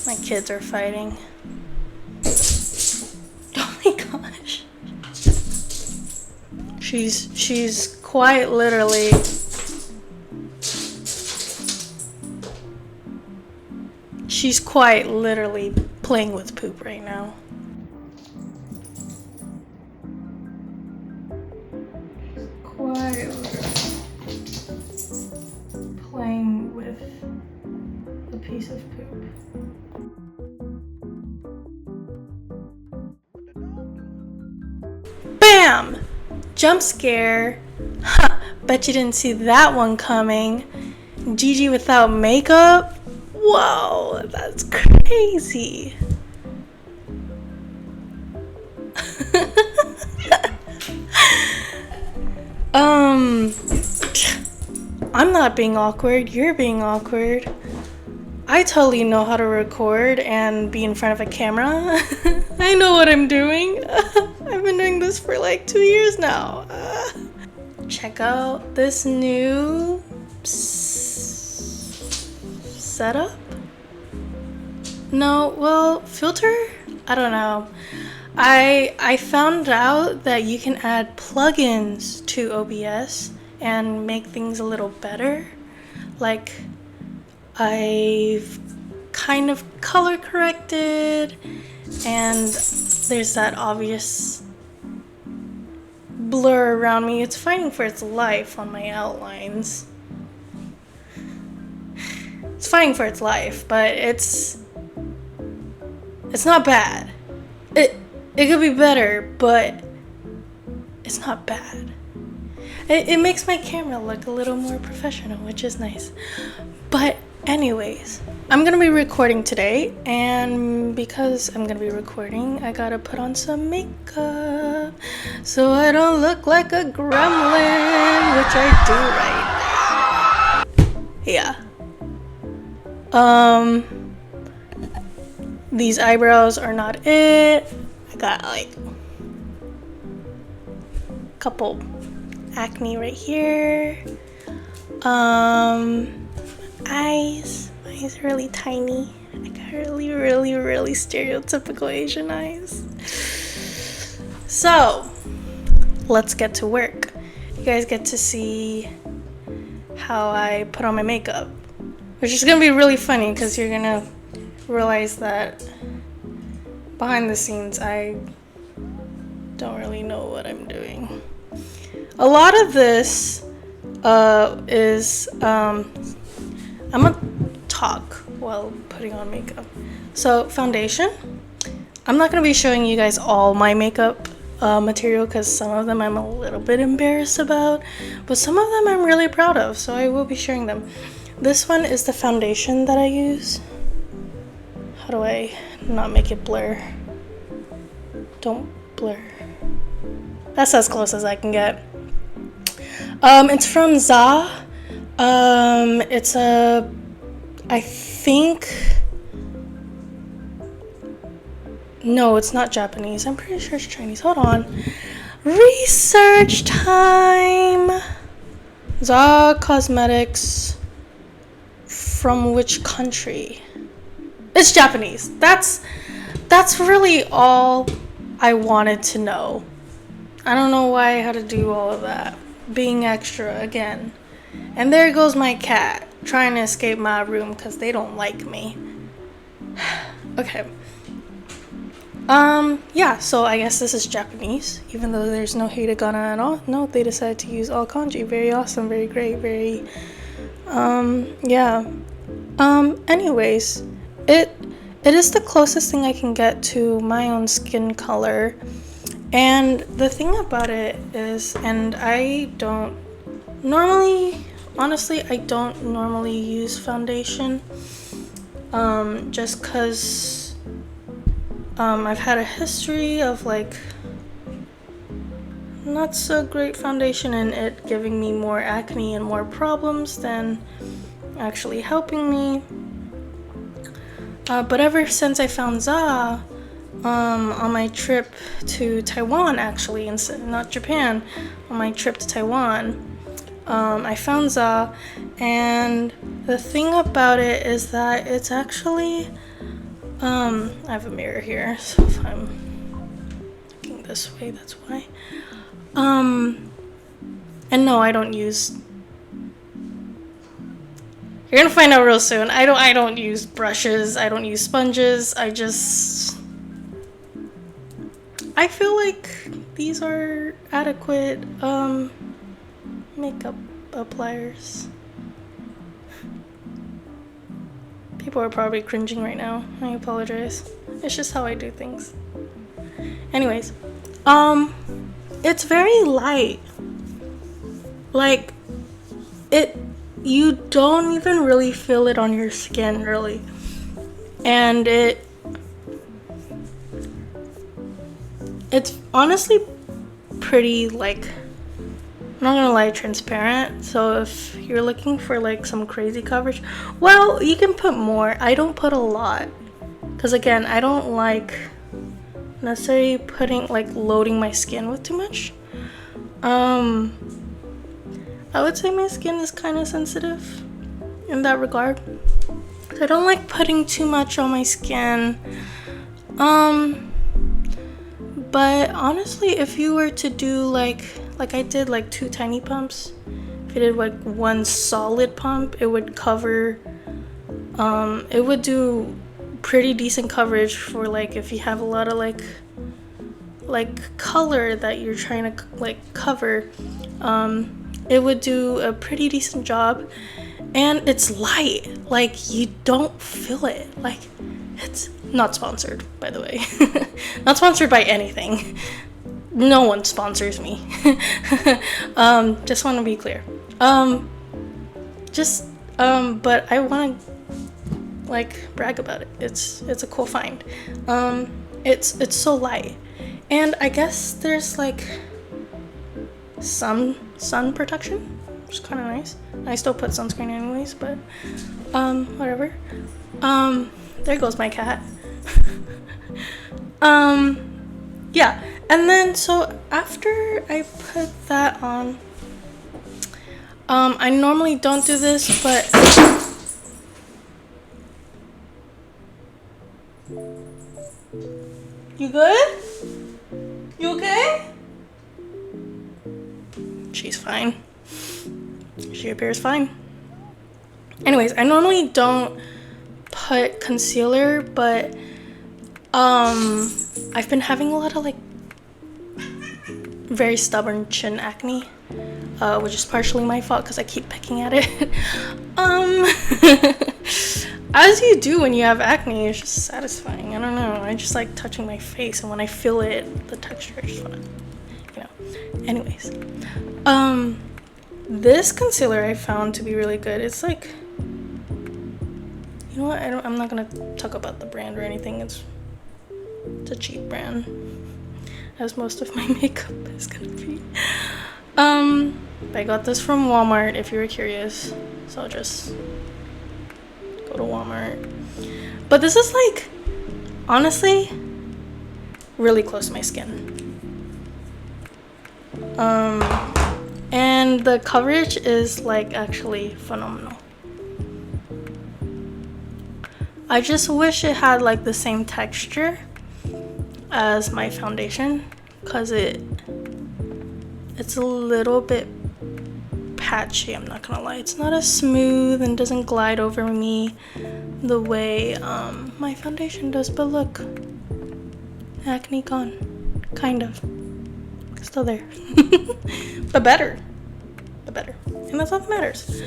My kids are fighting. Oh my gosh. She's quite literally playing with poop right now. Quite playing with a piece of poop. Bam! Jump scare. Ha! Bet you didn't see that one coming. Gigi without makeup? Whoa, that's crazy. I'm not being awkward, you're being awkward. I totally know how to record and be in front of a camera. I know what I'm doing. I've been doing this for like 2 years now. Check out this new setup? No, well, filter? I don't know. I found out that you can add plugins to OBS and make things a little better. Like, I've kind of color corrected, and there's that obvious blur around me. It's fighting for its life on my outlines. It's fighting for its life, but it's not bad. It could be better, but it's not bad. It makes my camera look a little more professional, which is nice. But anyways, I'm gonna be recording today, and because I'm gonna be recording, I gotta put on some makeup so I don't look like a gremlin, which I do right now. Yeah. These eyebrows are not it. I got like a couple acne right here. Eyes are really tiny. I got really stereotypical Asian eyes. So let's get to work. You guys get to see how I put on my makeup, which is gonna be really funny because you're gonna realize that behind the scenes I don't really know what I'm doing. A lot of this is I'm gonna talk while putting on makeup. So foundation, I'm not gonna be showing you guys all my makeup material because some of them I'm a little bit embarrassed about, but some of them I'm really proud of, so I will be sharing them. This one is the foundation that I use. How do I not make it blur? Don't blur. That's as close as I can get. It's from SIGH. It's I think, no, it's not Japanese. I'm pretty sure it's Chinese. Hold on. Research time. SIGH Cosmetics. From which country? It's Japanese. That's really all I wanted to know. I don't know why I had to do all of that. Being extra again. And there goes my cat trying to escape my room because they don't like me. Okay. Yeah, so I guess this is Japanese, even though there's no hiragana at all. No, they decided to use all kanji. Very awesome, very great, very yeah. Anyways, it is the closest thing I can get to my own skin color. And the thing about it is, and I don't normally, honestly, I don't normally use foundation, just because I've had a history of like not so great foundation and it giving me more acne and more problems than actually helping me. But ever since I found SIGH, on my trip to Taiwan, actually, instead, not Japan, on my trip to Taiwan, I found SIGH, and the thing about it is that it's actually, I have a mirror here, so if I'm looking this way, that's why. And no, I don't use, you're gonna find out real soon. I don't use brushes, I don't use sponges, I feel like these are adequate makeup appliers. People are probably cringing right now. I apologize. It's just how I do things. Anyways, it's very light. Like, you don't even really feel it on your skin, really. And it's honestly pretty, like, I'm not gonna lie, transparent. So if you're looking for like some crazy coverage, well, you can put more. I don't put a lot, because again, I don't like necessarily putting, like, loading my skin with too much. I would say my skin is kind of sensitive in that regard, so I don't like putting too much on my skin. But honestly, if you were to do like I did, like 2 tiny pumps, if you did like 1 solid pump, it would cover, it would do pretty decent coverage for, like, if you have a lot of like color that you're trying to like cover. It would do a pretty decent job, and it's light, like you don't feel it. Like, it's not sponsored, by the way. Not sponsored by anything. No one sponsors me. Just want to be clear. But I want to like brag about it. It's a cool find. It's so light, and I guess there's like some sun protection, which is kind of nice. I still put sunscreen anyways, but whatever. There goes my cat. Yeah, and then so after I put that on, I normally don't do this, but you good? You okay? She's fine. She appears fine. Anyways, I normally don't put concealer, but I've been having a lot of like very stubborn chin acne, which is partially my fault because I keep picking at it. As you do when you have acne, it's just satisfying. I don't know, I just like touching my face, and when I feel it, the texture, I just want to, anyways, this concealer I found to be really good. It's like, you know what, I'm not gonna talk about the brand or anything. It's a cheap brand, as most of my makeup is gonna be. I got this from Walmart, if you were curious, so I'll just go to Walmart. But this is like, honestly, really close to my skin. And the coverage is like actually phenomenal. I just wish it had like the same texture as my foundation, because it's a little bit patchy, I'm not gonna lie. It's not as smooth and doesn't glide over me the way my foundation does. But look, acne gone, kind of, still there. but better, and that's all that matters.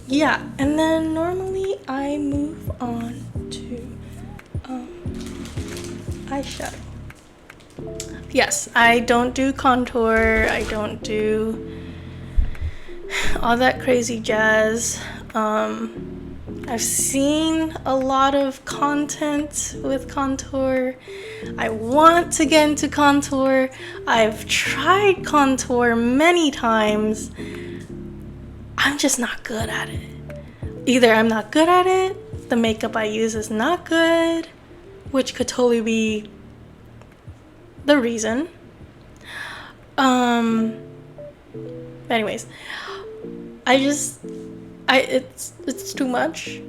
Yeah, and then normally I move on to eyeshadow. Yes, I don't do contour, I don't do all that crazy jazz. I've seen a lot of content with contour. I want to get into contour. I've tried contour many times. I'm just not good at it. Either I'm not good at it, the makeup I use is not good, which could totally be the reason. anyways, it's too much.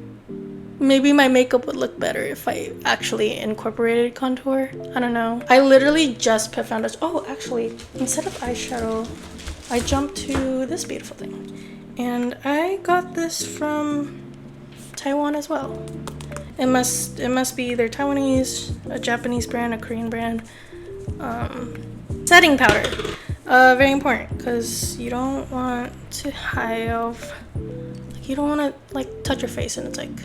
Maybe my makeup would look better if I actually incorporated contour. I don't know. I literally just put foundation. Oh, actually, instead of eyeshadow, I jumped to this beautiful thing. And I got this from Taiwan as well. It must be either Taiwanese, a Japanese brand, a Korean brand. Setting powder. Very important, because you don't want to have, like, you don't want to like touch your face and it's like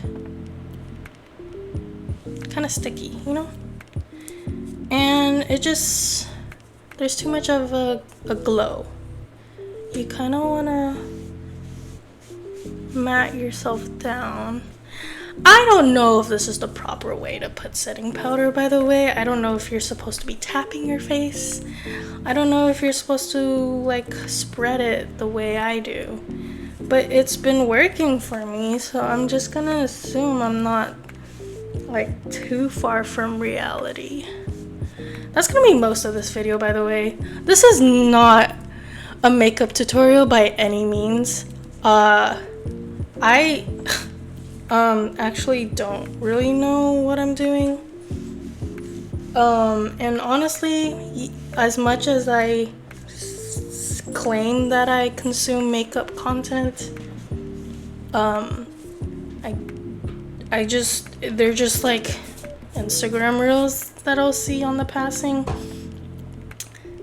kind of sticky, you know? And it just, there's too much of a glow. You kind of want to mat yourself down. I don't know if this is the proper way to put setting powder, by the way. I don't know if you're supposed to be tapping your face. I don't know if you're supposed to like spread it the way I do. But it's been working for me, so I'm just gonna assume I'm not like too far from reality. That's gonna be most of this video, by the way. This is not a makeup tutorial by any means. I actually don't really know what I'm doing. And honestly, as much as I claim that I consume makeup content, they're just like Instagram reels that I'll see on the passing,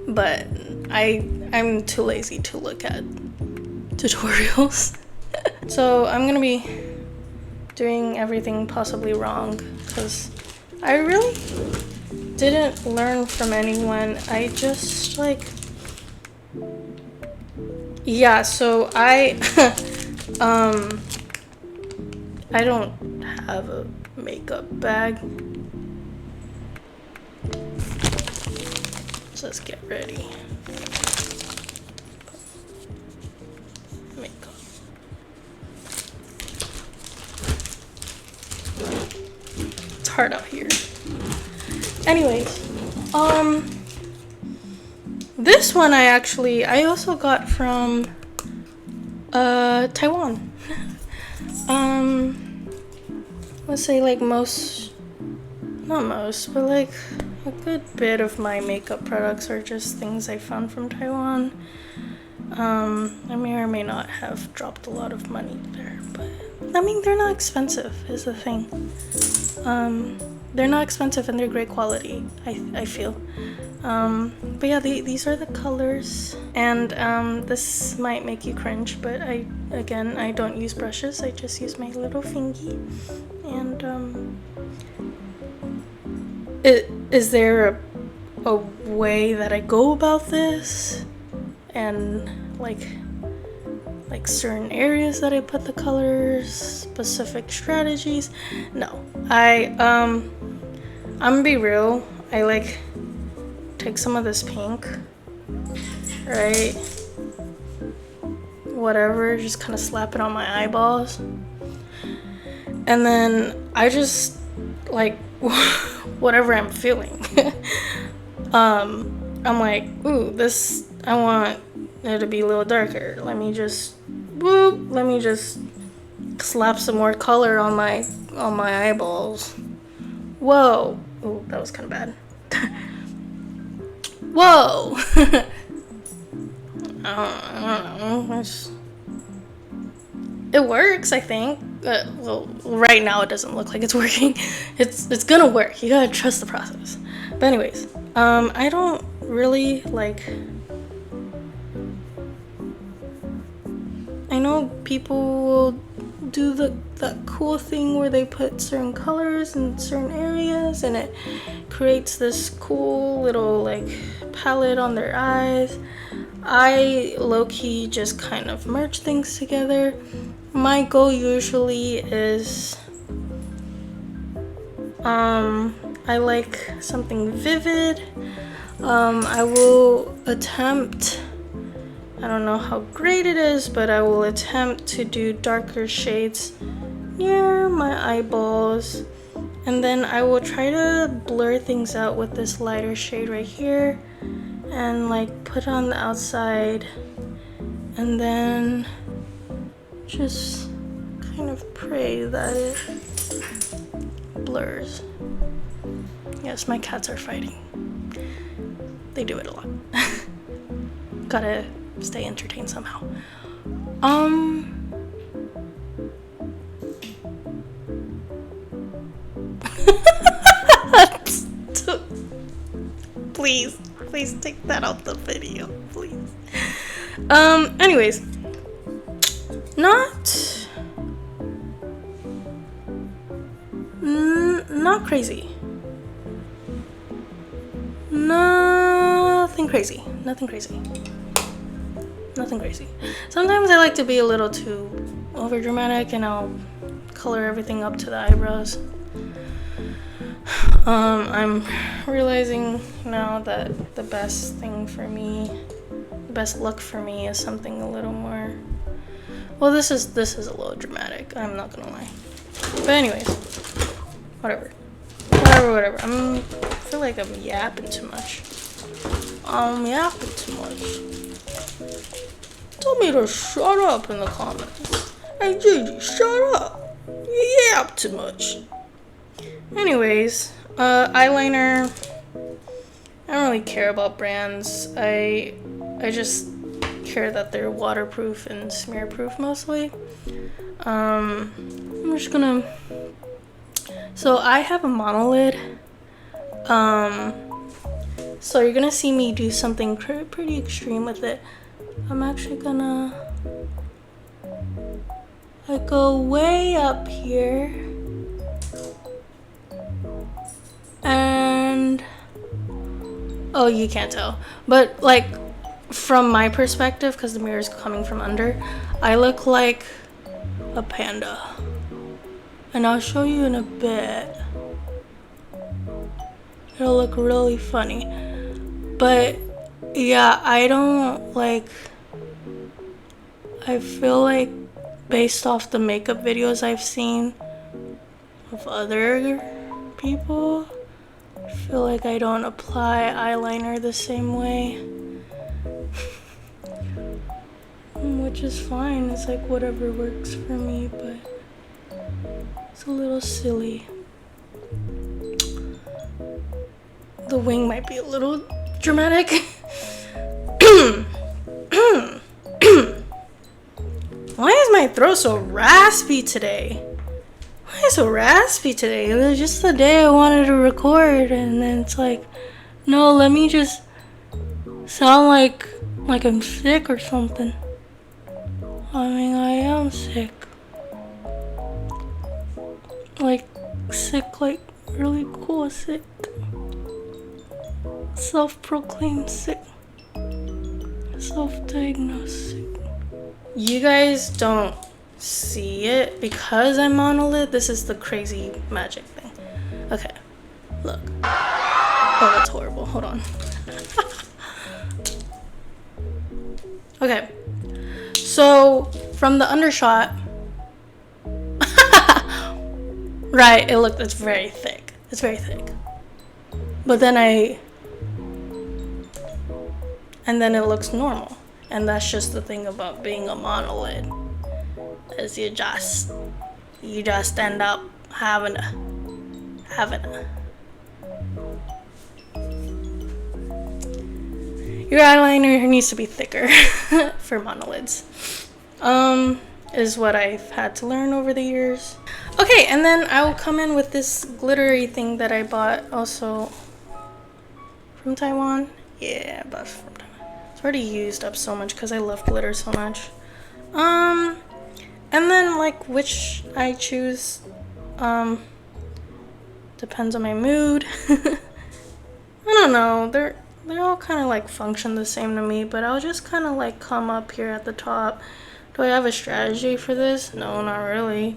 but I'm too lazy to look at tutorials. So I'm gonna be doing everything possibly wrong because I really didn't learn from anyone. I just like, yeah, so I I don't have a makeup bag. So let's get ready. Makeup. It's hard out here. Anyways, this one I also got from Taiwan. Let's say like not most, but like a good bit of my makeup products are just things I found from Taiwan. I may or may not have dropped a lot of money there, but I mean, they're not expensive is the thing. They're not expensive and they're great quality, I feel. But yeah, these are the colors, and this might make you cringe, but I don't use brushes. I just use my little fingy. And is there a way that I go about this, and like certain areas that I put the colors, specific strategies? No, I'm gonna be real. I like take some of this pink, right? Whatever, just kind of slap it on my eyeballs, and then I just like whatever I'm feeling. I'm like, ooh, this, I want it to be a little darker. Let me just slap some more color on my eyeballs. Whoa. Ooh, that was kind of bad. Whoa. I don't know. It works, I think. Well, right now it doesn't look like it's working. It's gonna work. You gotta trust the process. But anyways, I don't really like. I know people will do that cool thing where they put certain colors in certain areas and it creates this cool little like palette on their eyes. I low-key just kind of merge things together. My goal usually is I like something vivid. I will attempt, I don't know how great it is, but I will attempt to do darker shades near my eyeballs, and then I will try to blur things out with this lighter shade right here and like put on the outside and then just kind of pray that it blurs. Yes, my cats are fighting. They do it a lot. Gotta stay entertained somehow. Please take that out the video, please. Anyways, not crazy. Nothing crazy. Sometimes I like to be a little too over dramatic, and I'll color everything up to the eyebrows. I'm realizing now that the best look for me is something a little more, well, this is a little dramatic, I'm not gonna lie. But anyways, whatever. I feel like I'm yapping too much. Tell me to shut up in the comments. Hey Gigi, shut up. You yap too much. Anyways, eyeliner, I don't really care about brands. I just care that they're waterproof and smear proof mostly. I'm just gonna, so I have a monolid. So you're gonna see me do something pretty extreme with it. I'm actually gonna go way up here, and oh, you can't tell, but like from my perspective, because the mirror is coming from under, I look like a panda, and I'll show you in a bit. It'll look really funny, but yeah, I feel like based off the makeup videos I've seen of other people, I feel like I don't apply eyeliner the same way. Which is fine, it's like whatever works for me, but it's a little silly. The wing might be a little dramatic. Why is my throat so raspy today? Why is it so raspy today? It was just the day I wanted to record, and then it's like, no, let me just sound like I'm sick or something. I mean, I am sick. Like really cool sick. Self-proclaimed sick. Self-diagnosed sick. You guys don't see it because I'm monolid. This is the crazy magic thing. Okay, look. Oh, that's horrible. Hold on. Okay, so from the undershot, right, it's very thick. It's very thick. But then and then it looks normal. And that's just the thing about being a monolid, is you just end up having a. Your eyeliner needs to be thicker for monolids. Is what I've had to learn over the years. Okay, and then I'll come in with this glittery thing that I bought also from Taiwan. Yeah, I bought it from Taiwan. It's already used up so much because I love glitter so much. And then like which I choose depends on my mood. I don't know, they're all kind of like function the same to me, but I'll just kind of like come up here at the top. Do I have a strategy for this? No, not really.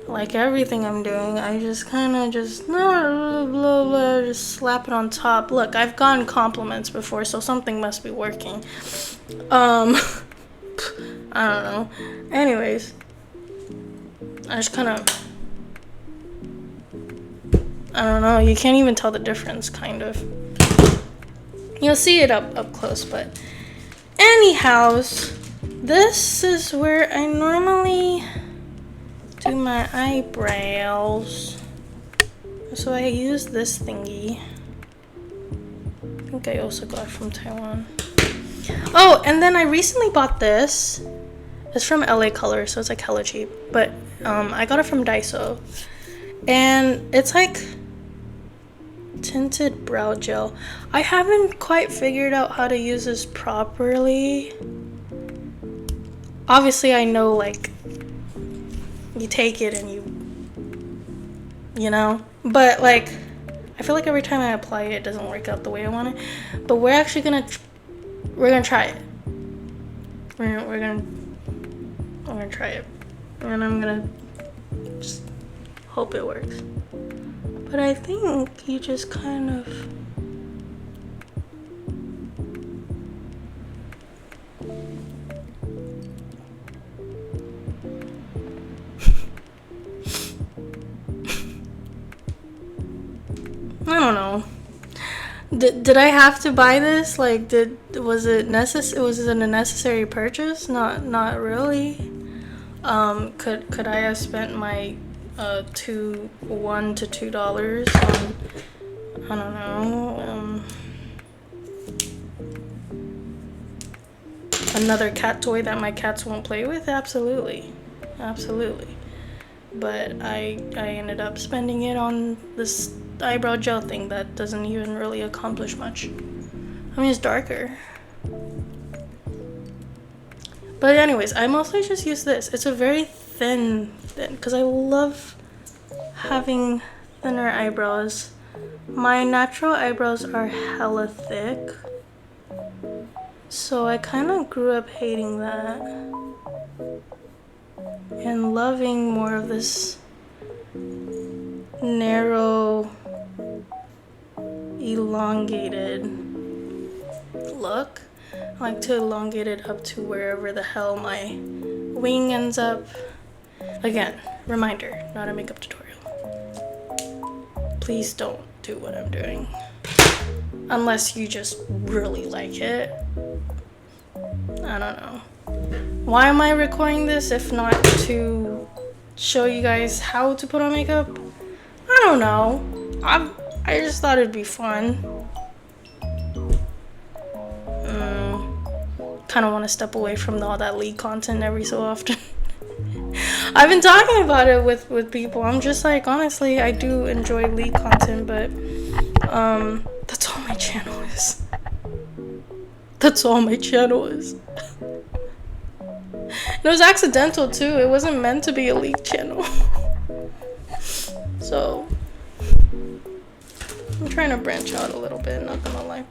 Like everything I'm doing, I just kind of just blah, blah, blah, just slap it on top. Look, I've gotten compliments before, so something must be working. I don't know. Anyways, I just kind of, I don't know, you can't even tell the difference, kind of. You'll see it up close, but anyhows, this is where I normally do my eyebrows. So I use this thingy. I think I also got it from Taiwan. Oh, and then I recently bought this. It's from LA Color, so it's like hella cheap. But I got it from Daiso. And it's like tinted brow gel. I haven't quite figured out how to use this properly. Obviously, I know, like, you take it and you know, but like, I feel like every time I apply it, it doesn't work out the way I want it. But we're actually gonna try it. We're gonna try it, and I'm gonna just hope it works. But I think you just kind of I don't know. Did I have to buy this? Like, was it a necessary purchase? Not really. Could I have spent my $1 to $2 on, I don't know, another cat toy that my cats won't play with? Absolutely. But I ended up spending it on this eyebrow gel thing that doesn't even really accomplish much. I mean, it's darker. But anyways, I mostly just use this. It's a very thin, because I love having thinner eyebrows. My natural eyebrows are hella thick, so I kind of grew up hating that and loving more of this narrow, elongated look. I like to elongate it up to wherever the hell my wing ends up. Again, reminder, not a makeup tutorial. Please don't do what I'm doing unless you just really like it. I don't know. Why am I recording this if not to show you guys how to put on makeup? I don't know. I just thought it'd be fun. Kind of want to step away from all that leak content every so often. I've been talking about it with people. I'm just like, honestly, I do enjoy leak content, but that's all my channel is. That's all my channel is. It was accidental too. It wasn't meant to be a leak channel. So I'm trying to branch out a little bit, not gonna lie.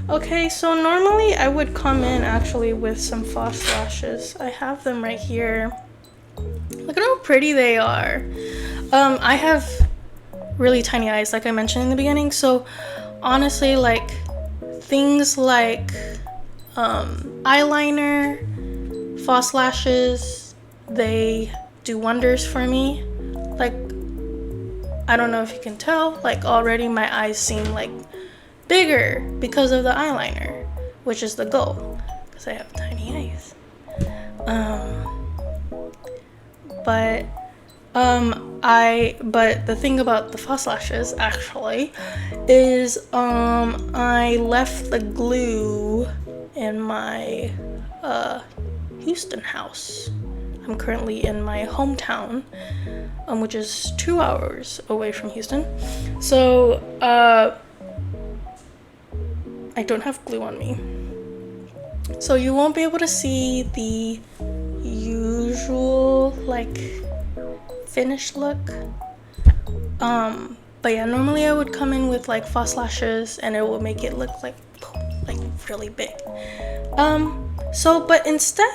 Okay, so normally I would come in actually with some false lashes. I have them right here. Look at how pretty they are. I have really tiny eyes, like I mentioned in the beginning, so honestly, like, things like eyeliner, false lashes, they do wonders for me. Like, I don't know if you can tell, like, already my eyes seem like bigger because of the eyeliner, which is the goal, because I have tiny eyes. But the thing about the false lashes actually is I left the glue in my Houston house. I'm currently in my hometown, which is 2 hours away from Houston. So I don't have glue on me. So you won't be able to see the usual, like, finished look. But yeah, normally I would come in with like false lashes and it will make it look like really big. But instead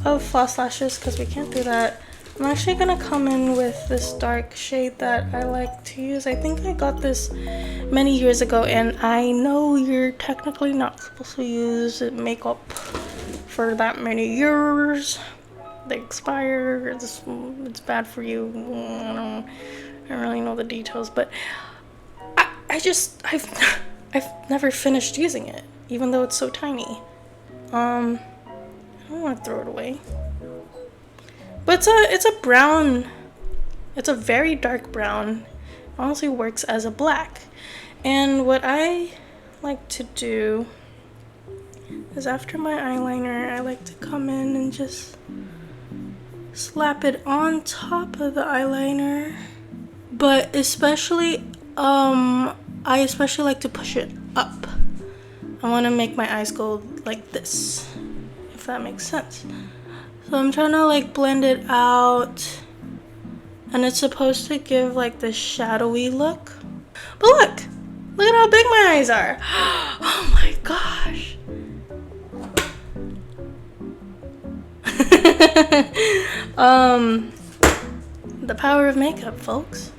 of false lashes, because we can't do that, I'm actually gonna come in with this dark shade that I like to use. I think I got this many years ago, and I know you're technically not supposed to use makeup for that many years. They expire, it's bad for you. I don't really know the details, but I've never finished using it, even though it's so tiny. I I don't want to throw it away. But it's a brown. It's a very dark brown. It honestly works as a black. And what I like to do is after my eyeliner, I like to come in and just slap it on top of the eyeliner. But especially, I especially like to push it up. I want to make my eyes go like this, if that makes sense. So I'm trying to like blend it out, and it's supposed to give like this shadowy look. But look at how big my eyes are. Oh my gosh. The power of makeup, folks.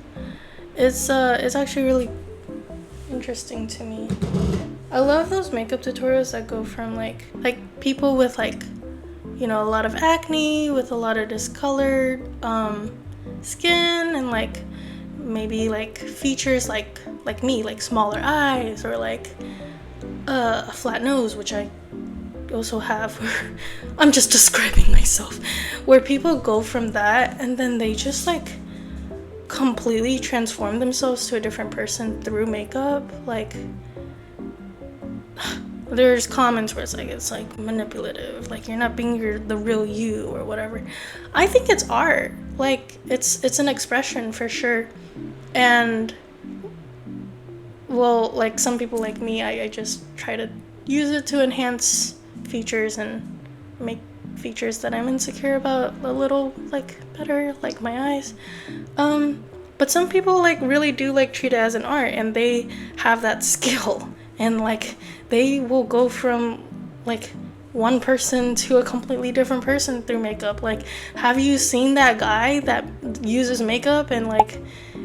It's actually really interesting to me. I love those makeup tutorials that go from like people with like, you know, a lot of acne, with a lot of discolored skin, and like maybe like features like me, like smaller eyes, or like a flat nose, which I also have. I'm just describing myself, where people go from that and then they just like completely transform themselves to a different person through makeup. Like there's comments where it's like manipulative, like you're not being the real you or whatever. I think it's art. Like it's an expression for sure. And well, like some people like me, I just try to use it to enhance features and make features that I'm insecure about a little like better, like my eyes. But some people like really do like treat it as an art, and they have that skill, and like they will go from like one person to a completely different person through makeup. Like, have you seen that guy that uses makeup and like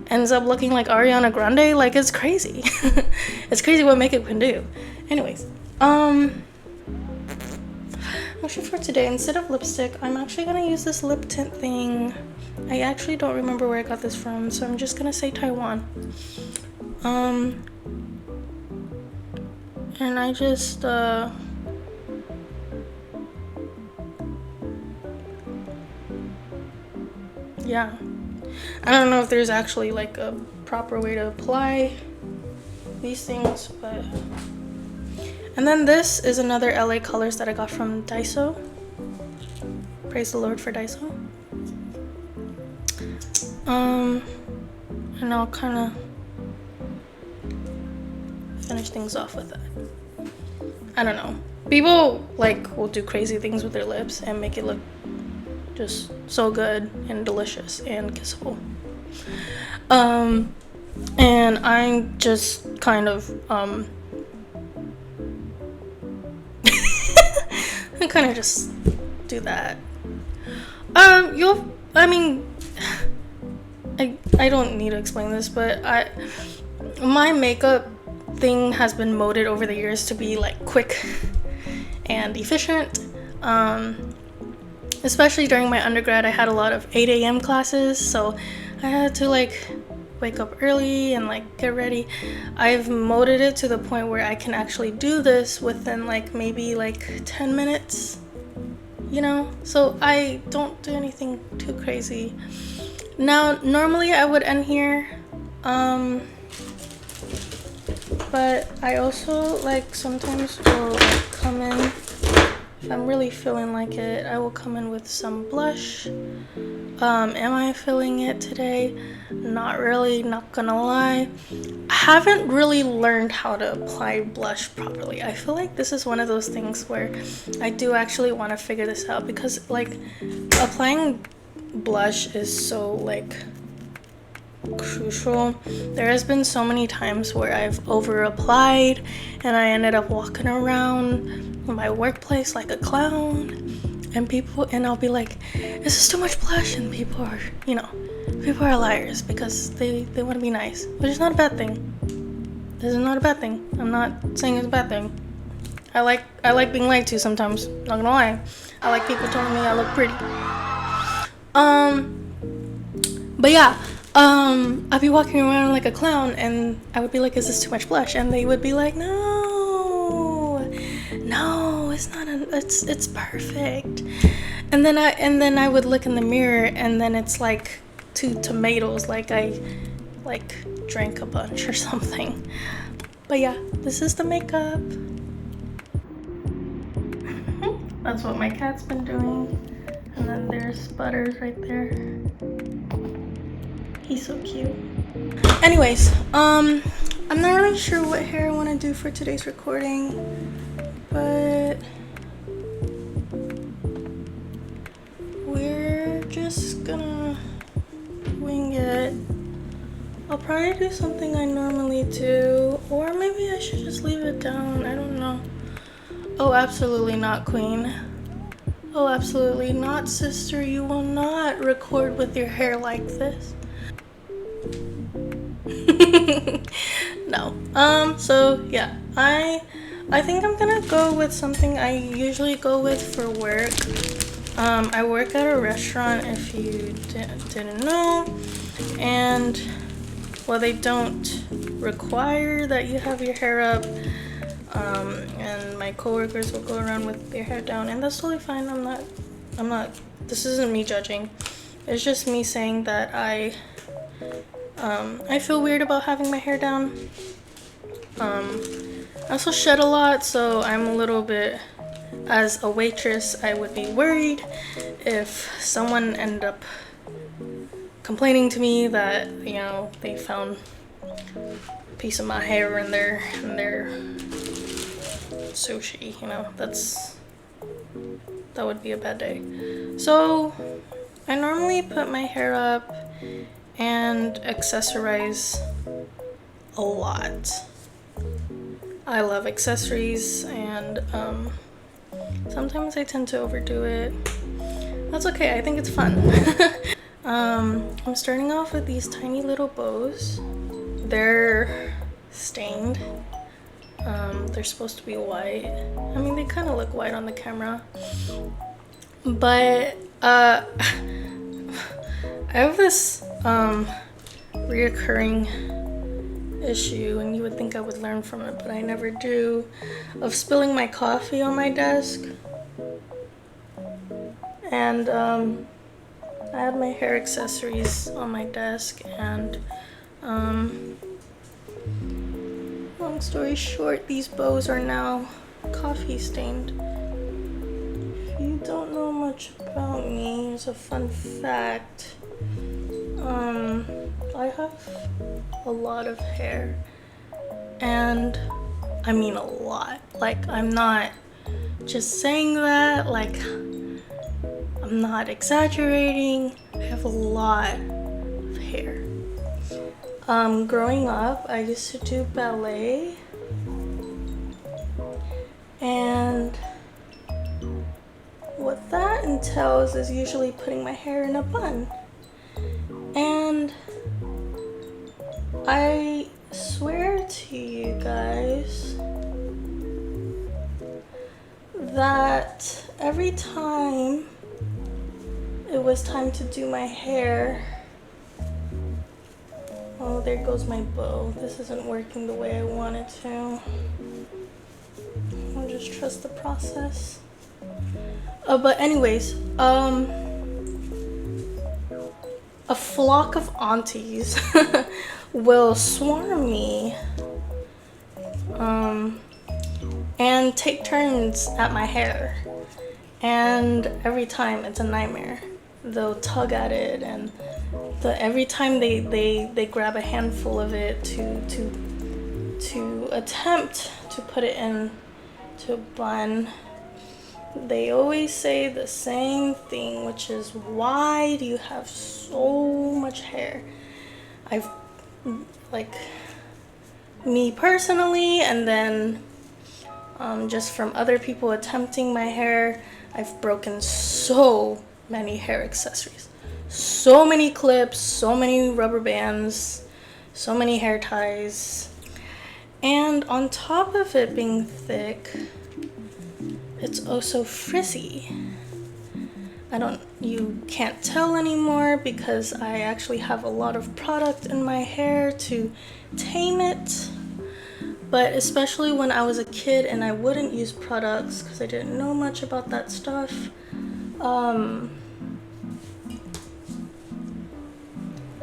ends up looking like Ariana Grande? Like, it's crazy. It's crazy what makeup can do. Anyways, actually for today, instead of lipstick, I'm actually gonna use this lip tint thing. I actually don't remember where I got this from, so I'm just gonna say Taiwan. And I just yeah, I don't know if there's actually like a proper way to apply these things, but. And then this is another LA Colors that I got from Daiso. Praise the Lord for Daiso. And I'll kind of finish things off with that. I don't know. People like will do crazy things with their lips and make it look just so good and delicious and kissable. And I'm just kind of I kind of just do that. I don't need to explain this, but my makeup thing has been molded over the years to be like quick and efficient. Especially during my undergrad, I had a lot of 8 a.m. classes, so I had to like wake up early and like get ready. I've molded it to the point where I can actually do this within like maybe like 10 minutes, you know? So I don't do anything too crazy. Now, normally I would end here, but I also like sometimes will like come in, if I'm really feeling like it, I will come in with some blush. Am I feeling it today? Not really, not gonna lie. I haven't really learned how to apply blush properly. I feel like this is one of those things where I do actually want to figure this out, because like applying blush is so like crucial. There has been so many times where I've over applied and I ended up walking around my workplace like a clown, and I'll be like, is this too much blush? And people are, you know, people are liars because they want to be nice, which is not a bad thing. This is not a bad thing. I'm not saying it's a bad thing. I like being lied to sometimes, not gonna lie. I like people telling me I look pretty. But yeah, I'd be walking around like a clown and I would be like, is this too much blush? And they would be like, no, it's not it's perfect. And then I would look in the mirror, and then it's like 2 tomatoes, like I like drank a bunch or something. But yeah, this is the makeup. That's what my cat's been doing. And then there's Butters right there. He's so cute. Anyways, I'm not really sure what hair I want to do for today's recording, but we're just gonna wing it. I'll probably do something I normally do, or maybe I should just leave it down. I don't know. Oh, absolutely not, queen. Oh, absolutely not, sister. You will not record with your hair like this. No. So yeah, I think I'm gonna go with something I usually go with for work. I work at a restaurant, if you didn't know, and well, they don't require that you have your hair up, and my coworkers will go around with their hair down, and that's totally fine. I'm not, this isn't me judging. It's just me saying that I feel weird about having my hair down. I also shed a lot, so I'm a little bit, as a waitress, I would be worried if someone ended up complaining to me that, you know, they found a piece of my hair in their sushi, you know. That would be a bad day. So I normally put my hair up and accessorize a lot. I love accessories, and sometimes I tend to overdo it. That's okay, I think it's fun. I'm starting off with these tiny little bows. They're stained. They're supposed to be white. I mean, they kind of look white on the camera, but I have this reoccurring issue, and you would think I would learn from it, but I never do, of spilling my coffee on my desk. And I had my hair accessories on my desk, and long story short, these bows are now coffee stained. If you don't know much about me, here's a fun fact. I have a lot of hair, and I mean a lot. Like, I'm not just saying that, like, I'm not exaggerating. I have a lot of hair. Growing up, I used to do ballet, and what that entails is usually putting my hair in a bun. And I swear to you guys that every time it was time to do my hair, oh, there goes my bow. This isn't working the way I want it to. I'll just trust the process. But anyways, a flock of aunties will swarm me and take turns at my hair, and every time it's a nightmare. They'll tug at it, and every time they grab a handful of it to attempt to put it in to a bun, they always say the same thing, which is, why do you have so much hair? I've, like, me personally, and then just from other people attempting my hair, I've broken so many hair accessories. So many clips, so many rubber bands, so many hair ties. And on top of it being thick, it's also frizzy. You can't tell anymore because I actually have a lot of product in my hair to tame it. But especially when I was a kid and I wouldn't use products because I didn't know much about that stuff,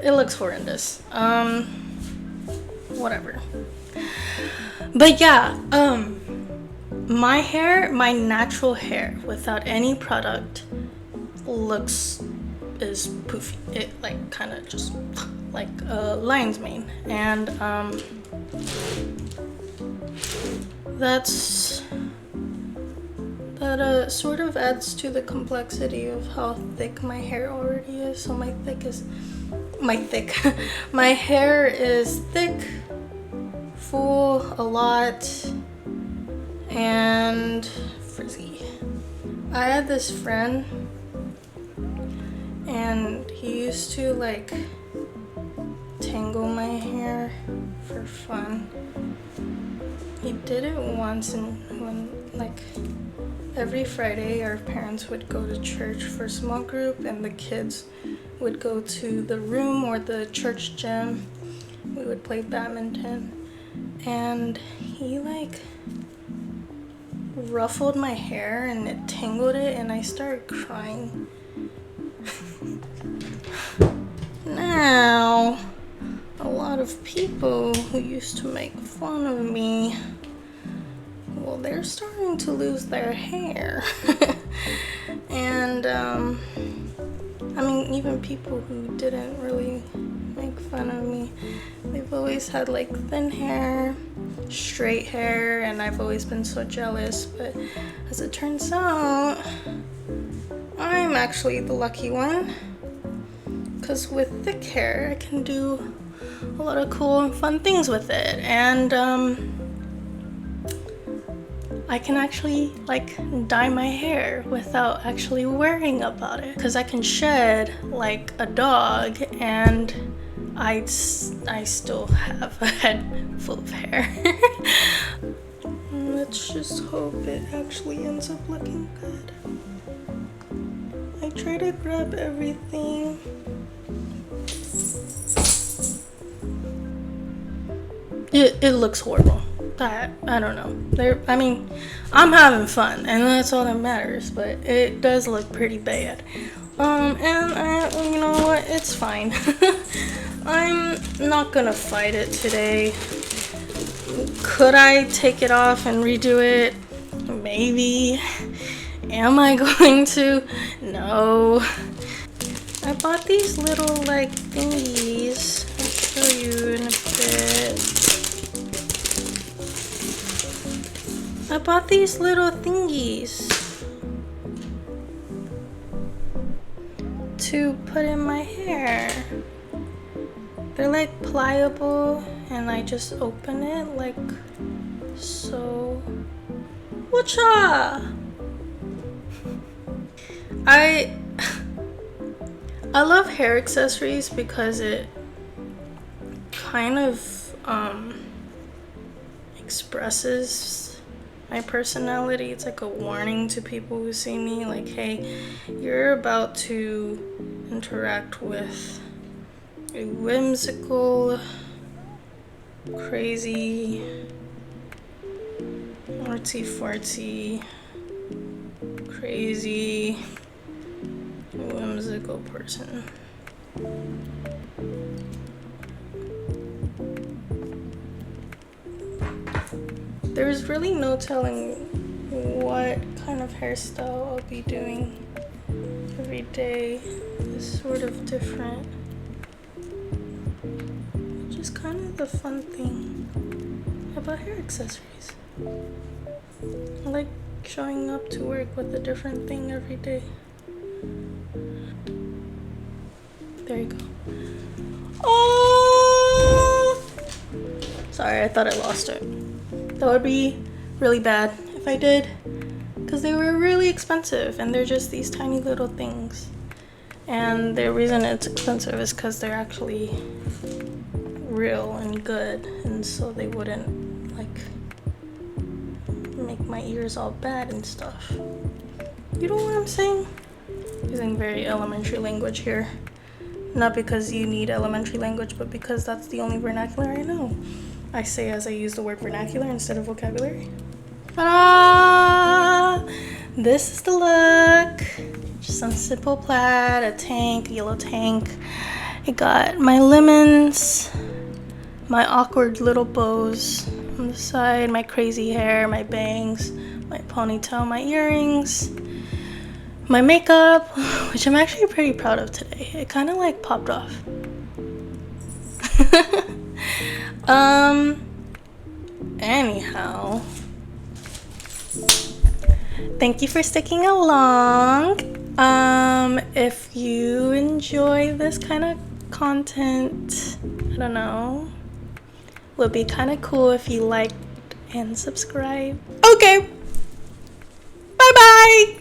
it looks horrendous. Whatever. But yeah, my hair, my natural hair without any product is poofy. It like kind of just like a lion's mane, and that sort of adds to the complexity of how thick my hair already is. So my hair is thick, full, a lot, and frizzy. I had this friend, and he used to like tangle my hair for fun. He did it once, and when like every Friday our parents would go to church for small group and the kids would go to the room or the church gym. We would play badminton, and he like ruffled my hair and it tangled it, and I started crying. Now, a lot of people who used to make fun of me, well, they're starting to lose their hair. And I mean, even people who didn't really make fun of me, they've always had like thin hair, straight hair, and I've always been so jealous. But as it turns out, I'm actually the lucky one, because with thick hair I can do a lot of cool and fun things with it, and I can actually like dye my hair without actually worrying about it, because I can shed like a dog and I still have a head full of hair. Let's just hope it actually ends up looking good. I try to grab everything. It looks horrible. I don't know. I mean, I'm having fun, and that's all that matters. But it does look pretty bad. And you know what? It's fine. I'm not gonna fight it today. Could I take it off and redo it? Maybe. Am I going to? No. I bought these little like thingies. I'll show you in a bit. I bought these little thingies to put in my hair. They're like pliable, and I just open it like so. Whatcha? I love hair accessories because it kind of expresses my personality. It's like a warning to people who see me, like, hey, you're about to interact with a whimsical, crazy, artsy-fartsy, crazy, whimsical person. There's really no telling what kind of hairstyle I'll be doing. Every day is sort of different. Which is kind of the fun thing about hair accessories. I like showing up to work with a different thing every day. There you go. Oh! Sorry, I thought I lost it. That would be really bad if I did, because they were really expensive, and they're just these tiny little things. And the reason it's expensive is because they're actually real and good, and so they wouldn't like make my ears all bad and stuff. You know what I'm saying? Using very elementary language here. Not because you need elementary language, but because that's the only vernacular I know. I say as I use the word vernacular instead of vocabulary. Ta-da! This is the look. Just some simple plaid, a tank, a yellow tank. I got my lemons, my awkward little bows on the side, my crazy hair, my bangs, my ponytail, my earrings, my makeup, which I'm actually pretty proud of today. It kind of like popped off. Anyhow, thank you for sticking along. If you enjoy this kind of content, I don't know, would be kind of cool if you liked and subscribe. Okay, bye bye.